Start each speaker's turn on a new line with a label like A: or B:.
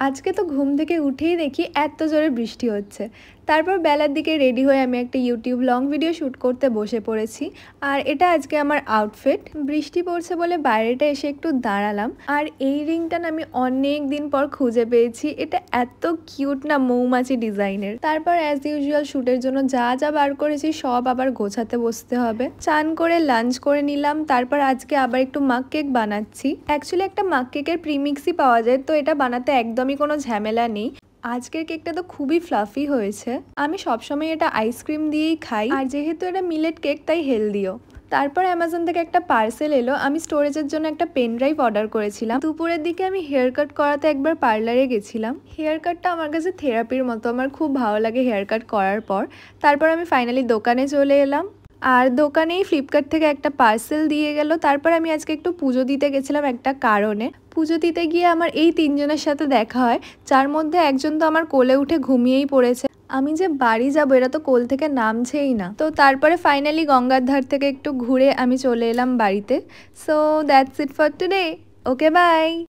A: আজকে তো ঘুম থেকে উঠেই দেখি এত জোরে বৃষ্টি হচ্ছে। তারপর বেলার দিকে রেডি হয়ে আমি একটা ইউটিউব লং ভিডিও শ্যুট করতে বসে পড়েছি। আর এটা আজকে আমার আউটফিট। বৃষ্টি পড়ছে বলে বাইরেটা এসে একটু দাঁড়ালাম। আর এই রিংটা না আমি অনেক দিন পর খুঁজে পেয়েছি। এটা এত কিউট না, মৌমাছি ডিজাইনের। তারপর অ্যাজ ইউজুয়াল শ্যুটের জন্য যা যা বার করেছি সব আবার গোছাতে বসতে হবে। চান করে লাঞ্চ করে নিলাম। তারপর আজকে আবার একটু মাক কেক বানাচ্ছি। অ্যাকচুয়ালি একটা মাক কেকের প্রিমিক্সই পাওয়া যায়, তো এটা বানাতে একদমই কোনো ঝামেলা নেই। আজকের কেকটা তো খুবই ফ্লাফি হয়েছে। আমি সবসময় এটা আইসক্রিম দিয়েই খাই, আর যেহেতু এটা মিলেট কেক তাই হেলদিও। তারপর অ্যামাজন থেকে একটা পার্সেল এলো। আমি স্টোরেজের জন্য একটা পেন ড্রাইভ অর্ডার করেছিলাম। দুপুরের দিকে আমি হেয়ার কাট করাতে একবার পার্লারে গেছিলাম। হেয়ার কাটটা আমার কাছে থেরাপির মতো, আমার খুব ভালো লাগে হেয়ার কাট করার পর। তারপর আমি ফাইনালি দোকানে চলে এলাম, আর দোকানেই ফ্লিপকার্ট থেকে একটা পার্সেল দিয়ে গেল। তারপর আমি আজকে একটু পুজো দিতে গেছিলাম একটা কারণে। পুজো দিতে গিয়ে আমার এই তিনজনের সাথে দেখা হয়, যার মধ্যে একজন তো আমার কোলে উঠে ঘুমিয়েই পড়েছে। আমি যে বাড়ি যাবো এরা তো কোল থেকে নামছেই না। তো তারপরে ফাইনালি গঙ্গার ধার থেকে একটু ঘুরে আমি চলে এলাম বাড়িতে। So that's it for today. Okay, by.